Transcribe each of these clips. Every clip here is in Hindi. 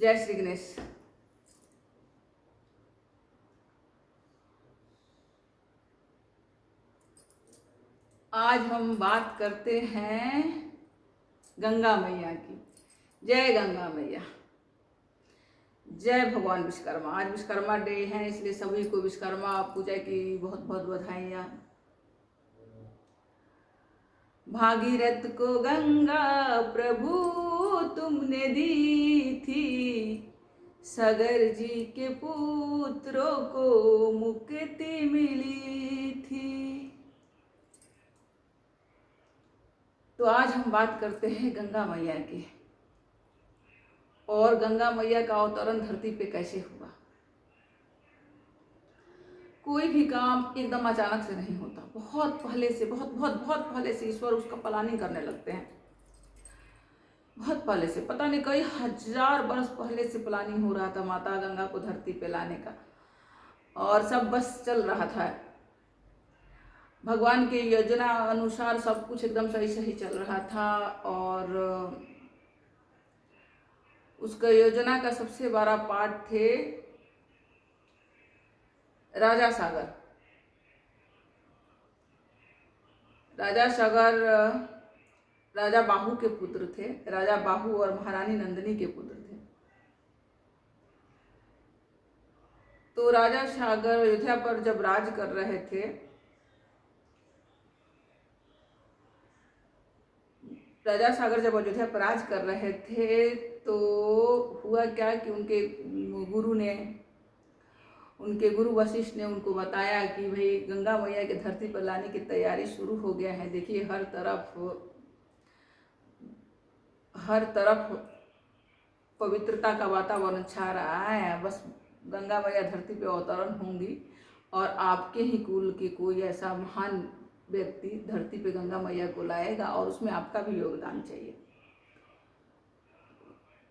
जय श्री गणेश। आज हम बात करते हैं गंगा मैया की। जय गंगा मैया, जय भगवान विश्वकर्मा। आज विश्वकर्मा डे है, इसलिए सभी को विश्वकर्मा पूजा की बहुत बहुत बधाइयाँ। भागीरथ को गंगा प्रभु तुमने दी थी, सगर जी के पुत्रों को मुक्ति मिली थी। तो आज हम बात करते हैं गंगा मैया की, और गंगा मैया का अवतरण धरती पे कैसे हुआ। कोई भी काम एकदम अचानक से नहीं होता, बहुत पहले से, बहुत बहुत बहुत पहले से ईश्वर उसका प्लानिंग करने लगते हैं। बहुत पहले से, पता नहीं कई हजार वर्ष पहले से प्लानिंग हो रहा था माता गंगा को धरती पे लाने का, और सब बस चल रहा था। भगवान के योजना अनुसार सब कुछ एकदम सही सही चल रहा था। और उसका योजना का सबसे बड़ा पार्ट थे राजा सागर। राजा सागर राजा बाहु के पुत्र थे। राजा बाहु और महारानी नंदिनी के पुत्र थे। तो राजा सागर अयोध्या पर जब राज कर रहे थे, राजा सागर जब अयोध्या पर राज कर रहे थे तो हुआ क्या कि उनके गुरु वशिष्ठ ने उनको बताया कि भाई गंगा मैया के धरती पर लाने की तैयारी शुरू हो गया है। देखिए हर तरफ पवित्रता का वातावरण छा रहा है। बस गंगा मैया धरती पे अवतरण होंगी और आपके ही कुल के कोई ऐसा महान व्यक्ति धरती पे गंगा मैया को लाएगा, और उसमें आपका भी योगदान चाहिए।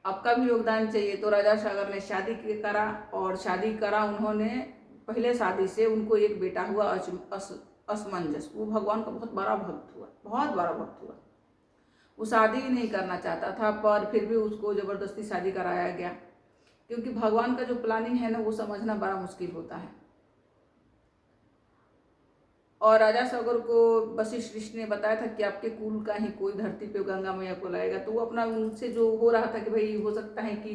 आपका भी योगदान चाहिए। तो राजा सागर ने शादी करा, और शादी करा उन्होंने। पहले शादी से उनको एक बेटा हुआ असमंजस। वो भगवान का बहुत बड़ा भक्त हुआ, बहुत बड़ा भक्त हुआ। वो शादी ही नहीं करना चाहता था, पर फिर भी उसको जबरदस्ती शादी कराया गया, क्योंकि भगवान का जो प्लानिंग है ना, वो समझना बड़ा मुश्किल होता है। और राजा सागर को वशिष्ठ ऋषि ने बताया था कि आपके कुल का ही कोई धरती पे गंगा मैया को लाएगा। तो वो अपना उनसे जो हो रहा था कि भाई हो सकता है कि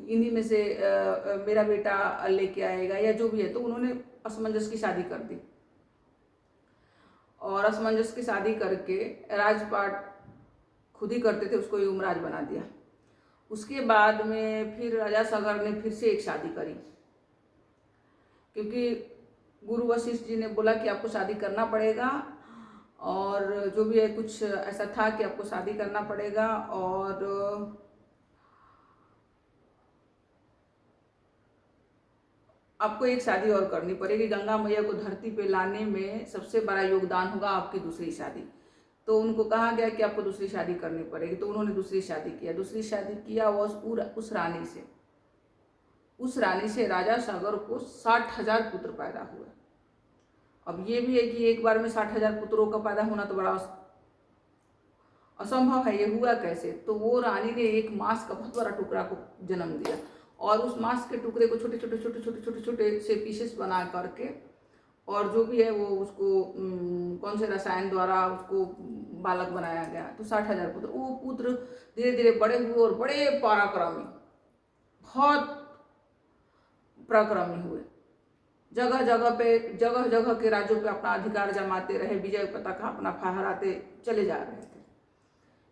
इन्हीं में से मेरा बेटा लेके आएगा या जो भी है, तो उन्होंने असमंजस की शादी कर दी। और असमंजस की शादी करके राजपाट खुद ही करते थे, उसको युमराज बना दिया। उसके बाद में फिर राजा सागर ने फिर से एक शादी करी, क्योंकि गुरु वशिष्ठ जी ने बोला कि आपको शादी करना पड़ेगा, और जो भी है कुछ ऐसा था कि आपको शादी करना पड़ेगा। और आपको एक शादी और करनी पड़ेगी। गंगा मैया को धरती पे लाने में सबसे बड़ा योगदान होगा आपकी दूसरी शादी। तो उनको कहा गया कि आपको दूसरी शादी करनी पड़ेगी। तो उन्होंने दूसरी शादी किया। दूसरी शादी किया उस रानी से राजा सागर को 60,000 पुत्र पैदा हुए। अब ये भी है कि एक बार में 60,000 पुत्रों का पैदा होना तो बड़ा असंभव है। ये हुआ कैसे? तो वो रानी ने एक मांस का बहुत बड़ा टुकड़ा को जन्म दिया, और उस मांस के टुकड़े को छोटे छोटे छोटे छोटे छोटे छोटे से पीसेस बना करके, और जो भी है वो उसको कौन से रसायन द्वारा उसको बालक बनाया गया। तो 60,000 पुत्र, वो पुत्र धीरे धीरे बड़े हुए और बड़े पराक्रमी, बहुत पराक्रमी हुए। जगह जगह के राज्यों पे अपना अधिकार जमाते रहे, विजय पताका अपना फहराते चले जा रहे थे।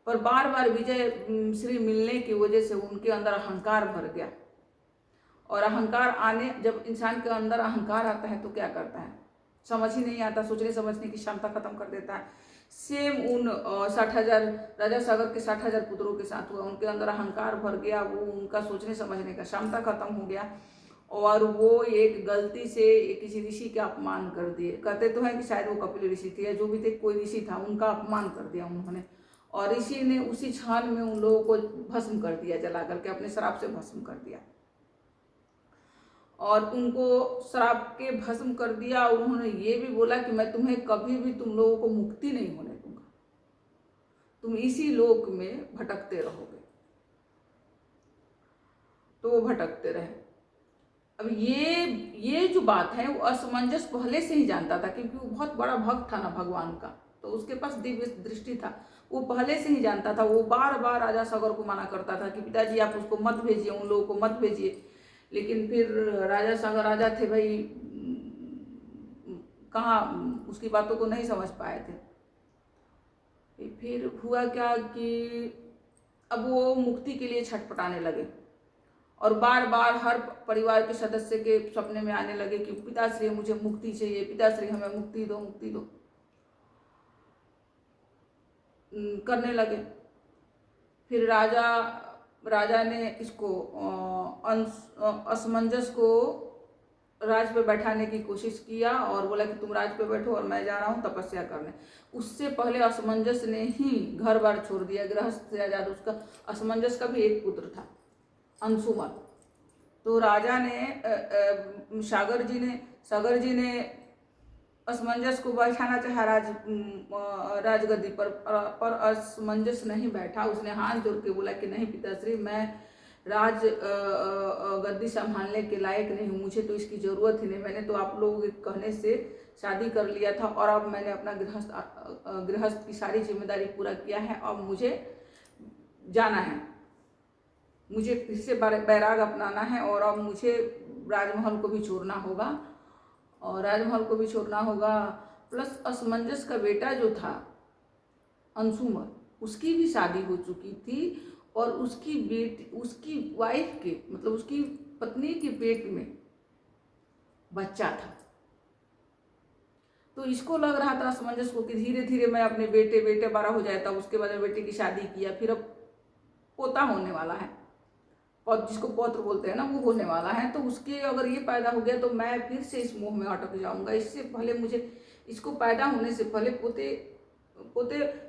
पर बार बार विजय श्री मिलने की वजह से उनके अंदर अहंकार भर गया। और जब इंसान के अंदर अहंकार आता है तो क्या करता है, समझ ही नहीं आता, सोचने समझने की क्षमता खत्म कर देता है। सेम उन 60,000 राजा सागर के 60,000 पुत्रों के साथ हुआ। उनके अंदर अहंकार भर गया, वो उनका सोचने समझने का क्षमता खत्म हो गया, और वो एक गलती से किसी ऋषि का अपमान कर दिए। कहते तो हैं कि शायद वो कपिल ऋषि थे या जो भी थे, कोई ऋषि था, उनका अपमान कर दिया उन्होंने। और ऋषि ने उसी क्षण में उन लोगों को भस्म कर दिया, जला करके अपने श्राप से भस्म कर दिया, और उनको श्राप के भस्म कर दिया। और उन्होंने ये भी बोला कि मैं तुम्हें कभी भी तुम लोगों को मुक्ति नहीं होने दूंगा, तुम इसी लोक में भटकते रहोगे। तो वो भटकते रहे। अब ये जो बात है वो असमंजस पहले से ही जानता था, क्योंकि वो बहुत बड़ा भक्त था ना भगवान का, तो उसके पास दिव्य दृष्टि था। वो पहले से ही जानता था। वो बार बार राजा सगर को मना करता था कि पिताजी आप उसको मत भेजिए, उन लोगों को मत भेजिए। लेकिन फिर राजा सगर राजा थे भाई, कहाँ उसकी बातों को नहीं समझ पाए थे। फिर हुआ क्या कि अब वो मुक्ति के लिए छटपटाने लगे और बार बार हर परिवार के सदस्य के सपने में आने लगे कि पिताश्री मुझे मुक्ति चाहिए, पिताश्री हमें मुक्ति दो, मुक्ति दो, करने लगे। फिर राजा ने इसको असमंजस को राज पे बैठाने की कोशिश किया और बोला कि तुम राज पे बैठो और मैं जा रहा हूँ तपस्या करने। उससे पहले असमंजस ने ही घर बार छोड़ दिया, गृहस्थ से आजाद। उसका असमंजस का भी एक पुत्र था अंशुमन। तो राजा ने सागर जी ने असमंजस को बैठाना चाहा राजगद्दी पर असमंजस नहीं बैठा। उसने हाथ जोड़ के बोला कि नहीं पिताश्री, मैं राज गद्दी संभालने के लायक नहीं हूँ, मुझे तो इसकी ज़रूरत ही नहीं। मैंने तो आप लोगों के कहने से शादी कर लिया था और अब मैंने अपना गृहस्थ की सारी जिम्मेदारी पूरा किया है। अब मुझे जाना है, मुझे फिर से बैराग अपनाना है और अब मुझे राजमहल को भी छोड़ना होगा प्लस असमंजस का बेटा जो था अंशुमन, उसकी भी शादी हो चुकी थी और उसकी वाइफ के मतलब उसकी पत्नी के पेट में बच्चा था। तो इसको लग रहा था असमंजस को कि धीरे धीरे मैं अपने बेटे बड़ा हो जाता, उसके बाद में बेटे की शादी किया, फिर अब पोता होने वाला है, जिसको पौत्र बोलते हैं ना, वो होने वाला है। तो उसके अगर ये पैदा हो गया तो मैं फिर से इस मोह में अटक जाऊंगा। इससे पहले मुझे इसको पैदा होने से पहले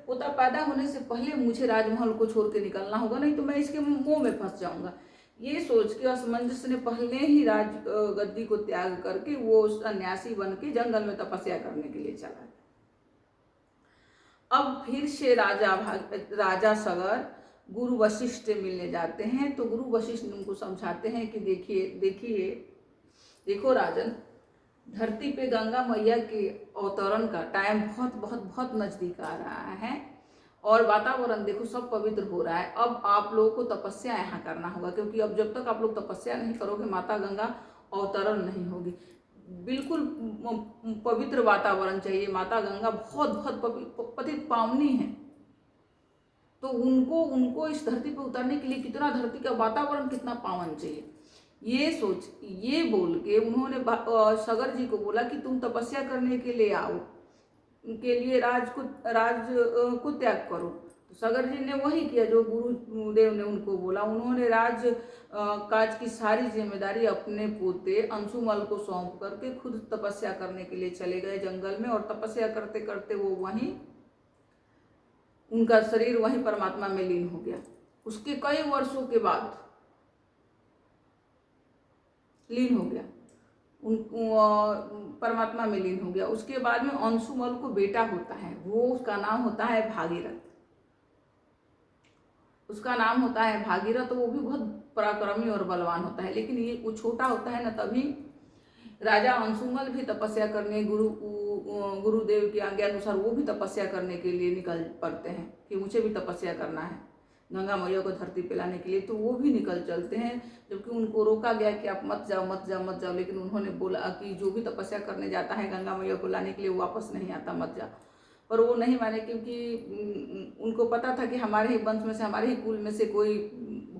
पोता पैदा होने से पहले मुझे राजमहल को छोड़ के निकलना होगा, नहीं तो मैं इसके मोह में फंस जाऊंगा। ये सोच के असमंजस ने पहले ही राज गद्दी को त्याग करके वो सन्यासी बन के जंगल में तपस्या करने के लिए चला। अब फिर से राजा सगर गुरु वशिष्ठ से मिलने जाते हैं। तो गुरु वशिष्ठ उनको समझाते हैं कि देखो राजन, धरती पे गंगा मैया के अवतरण का टाइम बहुत बहुत बहुत नजदीक आ रहा है और वातावरण देखो सब पवित्र हो रहा है। अब आप लोगों को तपस्या यहाँ करना होगा, क्योंकि अब जब तक आप लोग तपस्या नहीं करोगे माता गंगा अवतरण नहीं होगी। बिल्कुल पवित्र वातावरण चाहिए। माता गंगा बहुत बहुत पतित पावनी है, तो उनको इस धरती पर उतारने के लिए कितना धरती का वातावरण कितना पावन चाहिए। ये बोल के उन्होंने सगर जी को बोला कि तुम तपस्या करने के लिए आओ, उनके लिए राज को त्याग करो। तो सगर जी ने वही किया जो गुरुदेव ने उनको बोला। उन्होंने काज की सारी जिम्मेदारी अपने पोते अंशुमल को सौंप करके खुद तपस्या करने के लिए चले गए जंगल में। और तपस्या करते करते वो वहीं उनका शरीर वहीं परमात्मा में लीन हो गया। उसके कई वर्षों के बाद लीन हो गया, परमात्मा में लीन हो गया। उसके बाद में अंशुमल को बेटा होता है, उसका नाम होता है भागीरथ। तो वो भी बहुत पराक्रमी और बलवान होता है। लेकिन ये वो छोटा होता है ना, तभी राजा अंशुमल भी तपस्या करने गुरुदेव की आज्ञा अनुसार वो भी तपस्या करने के लिए निकल पड़ते हैं कि मुझे भी तपस्या करना है गंगा मैया को धरती पे लाने के लिए। तो वो भी निकल चलते हैं, जबकि उनको रोका गया कि आप मत जाओ। लेकिन उन्होंने बोला कि जो भी तपस्या करने जाता है गंगा मैया को लाने के लिए वो वापस नहीं आता, मत जा। पर वो नहीं माने, क्योंकि उनको पता था कि हमारे ही वंश में से, हमारे ही कुल में से कोई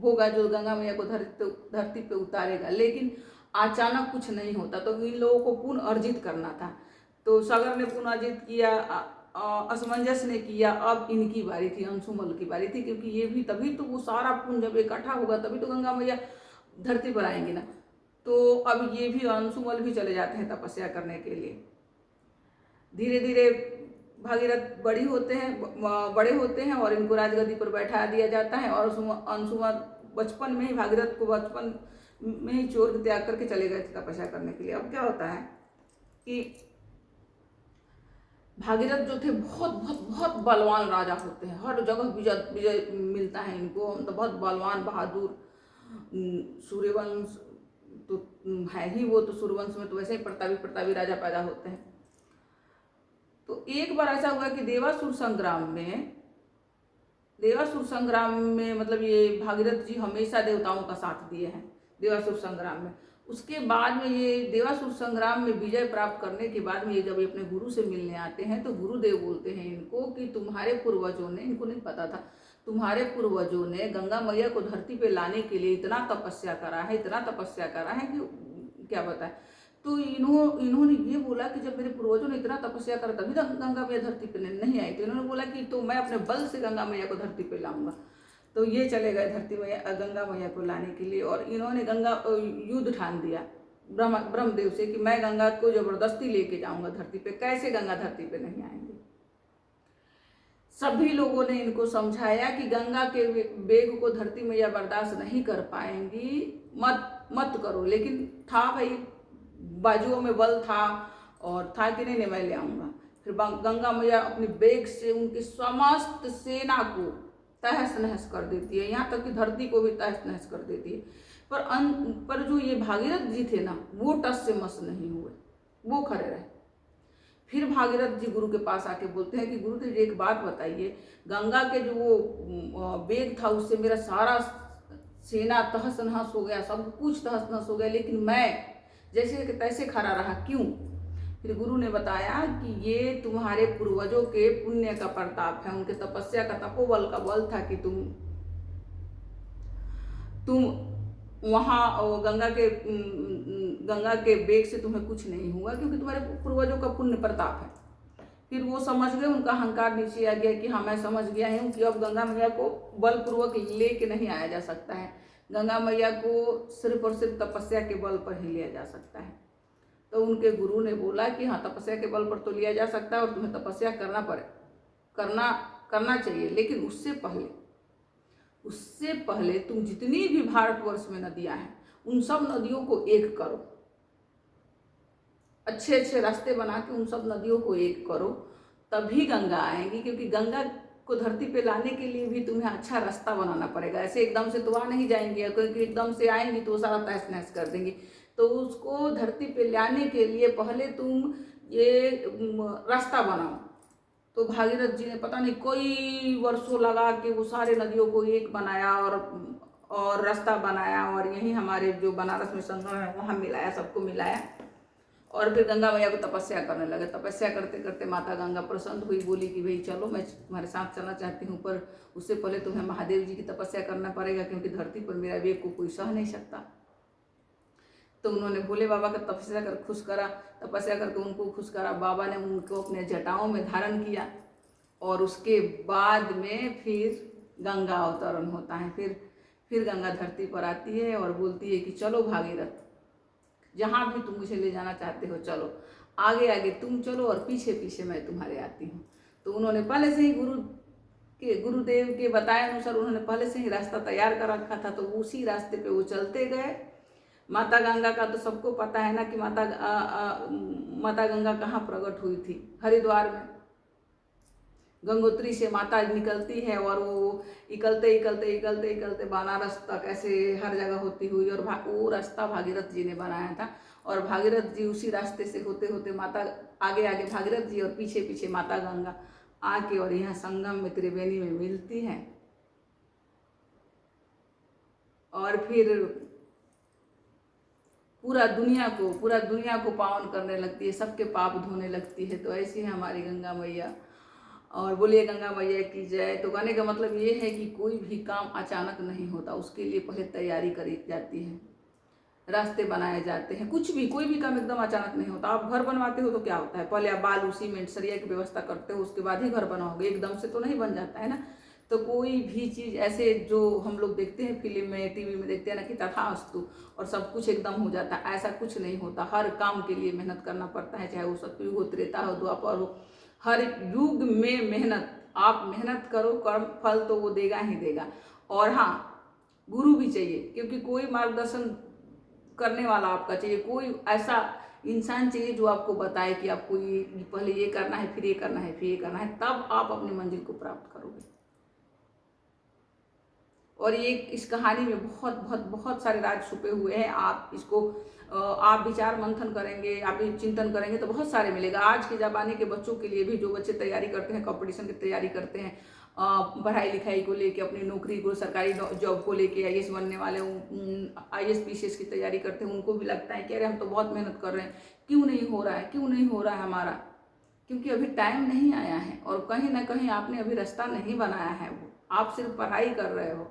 होगा जो गंगा मैया को धरती पे उतारेगा। लेकिन अचानक कुछ नहीं होता, तो इन लोगों को पुनः अर्जित करना था। तो सागर ने पुनः अर्जित किया, असमंजस ने किया। अब इनकी बारी थी, अंशुमल की बारी थी, क्योंकि ये भी तभी तो वो सारा पुण्य जब इकट्ठा होगा तभी तो गंगा मैया धरती पर आएंगी ना। तो अब ये भी अंशुमल भी चले जाते हैं तपस्या करने के लिए। धीरे धीरे भागीरथ बड़े होते हैं और इनको राजगद्दी पर बैठा दिया जाता है। और अंशुमन बचपन में ही भागीरथ को बचपन में ही चोर त्याग करके चले गए थे तपस्या करने के लिए। अब क्या होता है कि भागीरथ जो थे बहुत बहुत बहुत बलवान राजा होते हैं, हर जगह विजय मिलता है इनको, मतलब बहुत बलवान बहादुर सूर्यवंश तो है ही, वो तो सूर्यवंश में तो वैसे ही प्रतापी प्रतापी राजा पैदा होते हैं। तो एक बार ऐसा हुआ कि देवासुर संग्राम में मतलब ये भागीरथ जी हमेशा देवताओं का साथ दिए हैं देवासुर संग्राम में। उसके बाद में ये देवासुर संग्राम में विजय प्राप्त करने के बाद में ये जब ये अपने गुरु से मिलने आते हैं तो गुरुदेव बोलते हैं इनको कि तुम्हारे पूर्वजों ने, इनको नहीं पता था, तुम्हारे पूर्वजों ने गंगा मैया को धरती पे लाने के लिए इतना तपस्या करा है, इतना तपस्या करा है कि क्या बताए। तो इन्होंने ये बोला कि जब मेरे पूर्वजों ने इतना तपस्या करा तभी तक गंगा मैया धरती पे नहीं आई। तो इन्होंने बोला कि तो मैं अपने बल से गंगा मैया को धरती पे लाऊंगा। तो ये चले गए धरती मैया गंगा मैया को लाने के लिए, और इन्होंने युद्ध ठान दिया ब्रह्मदेव से कि मैं गंगा को जबरदस्ती लेके जाऊंगा धरती पे। कैसे गंगा धरती पे नहीं आएंगे। सभी लोगों ने इनको समझाया कि गंगा के वेग को धरती मैया बर्दाश्त नहीं कर पाएंगी, मत करो। लेकिन था भाई, बाजुओं में बल था और था कि नहीं मैं ले आऊंगा। फिर गंगा मैया अपनी बेग से उनकी समस्त सेना को तहस नहस कर देती है, यहाँ तक कि धरती को भी तहस नहस कर देती है। पर जो ये भागीरथ जी थे ना, वो टस से मस नहीं हुए, वो खड़े रहे। फिर भागीरथ जी गुरु के पास आके बोलते हैं कि गुरुदेव जी एक बात बताइए, गंगा के जो वो बेग था उससे मेरा सारा सेना तहस नहस हो गया, सब कुछ तहस नहस हो गया, लेकिन मैं जैसे कि तैसे खड़ा रहा, क्यों? फिर गुरु ने बताया कि ये तुम्हारे पूर्वजों के पुण्य का प्रताप है, उनके तपस्या का तपोबल का बल था कि तुम वहाँ गंगा के बेग से तुम्हें कुछ नहीं हुआ, क्योंकि तुम्हारे पूर्वजों का पुण्य प्रताप है। फिर वो समझ गए, उनका अहंकार नीचे आ गया कि हाँ मैं समझ गया हूँ कि अब गंगा मैया को बलपूर्वक लेके नहीं आया जा सकता है, गंगा मैया को सिर्फ और सिर्फ तपस्या के बल पर ही लिया जा सकता है। तो उनके गुरु ने बोला कि हाँ तपस्या के बल पर तो लिया जा सकता है और तुम्हें तपस्या करना चाहिए, लेकिन उससे पहले तुम जितनी भी भारतवर्ष में नदियां हैं उन सब नदियों को एक करो, अच्छे अच्छे रास्ते बना के उन सब नदियों को एक करो, तभी गंगा आएंगी। क्योंकि गंगा को धरती पे लाने के लिए भी तुम्हें अच्छा रास्ता बनाना पड़ेगा, ऐसे एकदम से तो आ नहीं जाएंगे, क्योंकि एकदम से आएंगी तो सारा तहस नहस कर देंगी। तो उसको धरती पे लाने के लिए पहले तुम ये रास्ता बनाओ। तो भागीरथ जी ने पता नहीं कई वर्षों लगा के वो सारे नदियों को एक बनाया और रास्ता बनाया, और यही हमारे जो बनारस में संगम है वहाँ मिलाया, सबको मिलाया, और फिर गंगा मैया को तपस्या करने लगे। तपस्या करते करते माता गंगा प्रसन्न हुई, बोली कि भाई चलो मैं तुम्हारे साथ चलना चाहती हूँ, पर उससे पहले तुम्हें महादेव जी की तपस्या करना पड़ेगा, क्योंकि धरती पर मेरा वेग को कोई सह नहीं सकता। तो उन्होंने भोले बाबा का तपस्या कर खुश करा, तपस्या करके उनको खुश करा। बाबा ने उनको अपने जटाओं में धारण किया, और उसके बाद में फिर गंगा अवतरण होता है। फिर गंगा धरती पर आती है और बोलती है कि चलो भागीरथ, जहाँ भी तुम मुझे ले जाना चाहते हो चलो, आगे आगे तुम चलो और पीछे पीछे मैं तुम्हारे आती हूँ। तो उन्होंने पहले से ही गुरुदेव के बताए अनुसार उन्होंने पहले से ही रास्ता तैयार कर रखा था, तो उसी रास्ते पे वो चलते गए। माता गंगा का तो सबको पता है ना कि माता गंगा कहाँ प्रकट हुई थी, हरिद्वार में। गंगोत्री से माता निकलती है और वो इकलते बनारस तक ऐसे हर जगह होती हुई, और वो रास्ता भागीरथ जी ने बनाया था। और भागीरथ जी उसी रास्ते से होते होते माता आगे आगे भागीरथ जी और पीछे पीछे माता गंगा आके और यहाँ संगम में त्रिवेणी में मिलती हैं, और फिर पूरा दुनिया को पावन करने लगती है, सबके पाप धोने लगती है। तो ऐसी है हमारी गंगा मैया, और बोलिए गंगा मैया की जय। तो कहने का मतलब ये है कि कोई भी काम अचानक नहीं होता, उसके लिए पहले तैयारी करी जाती है, रास्ते बनाए जाते हैं। कोई भी काम एकदम अचानक नहीं होता। आप घर बनवाते हो तो क्या होता है, पहले आप बालू सीमेंट सरिया की व्यवस्था करते हो, उसके बाद ही घर बनाओगे, एकदम से तो नहीं बन जाता है ना। तो कोई भी चीज़ ऐसे जो हम लोग देखते हैं फिल्म में, टीवी में देखते हैं ना कि तथास्तु और सब कुछ एकदम हो जाता है, ऐसा कुछ नहीं होता। हर काम के लिए मेहनत करना पड़ता है, चाहे वो सतयुग हो, त्रेता हो, द्वापर हो, हर युग में मेहनत। आप मेहनत करो, कर्म फल तो वो देगा ही देगा। और हाँ, गुरु भी चाहिए, क्योंकि कोई मार्गदर्शन करने वाला आपका चाहिए, कोई ऐसा इंसान चाहिए जो आपको बताए कि आपको ये पहले ये करना है, फिर ये करना है, फिर ये करना है, तब आप अपनी मंजिल को प्राप्त करोगे। और ये इस कहानी में बहुत बहुत बहुत सारे राज छुपे हुए हैं। आप इसको आप विचार मंथन करेंगे, आप चिंतन करेंगे तो बहुत सारे मिलेगा। आज के ज़माने के बच्चों के लिए भी, जो बच्चे तैयारी करते हैं, कंपटीशन की तैयारी करते हैं, पढ़ाई लिखाई को लेके, अपनी नौकरी को, सरकारी जॉब को लेके, आईएएस बनने वाले, आईएएस पीसीएस की तैयारी करते हैं, उनको भी लगता है कि अरे हम तो बहुत मेहनत कर रहे हैं, क्यों नहीं हो रहा है, क्यों नहीं हो रहा है हमारा? क्योंकि अभी टाइम नहीं आया है, और कहीं ना कहीं आपने अभी रास्ता नहीं बनाया है। वो आप सिर्फ पढ़ाई कर रहे हो,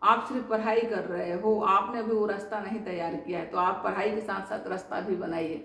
आप सिर्फ पढ़ाई कर रहे हो, आपने अभी वो रास्ता नहीं तैयार किया है। तो आप पढ़ाई के साथ साथ रास्ता भी बनाइए।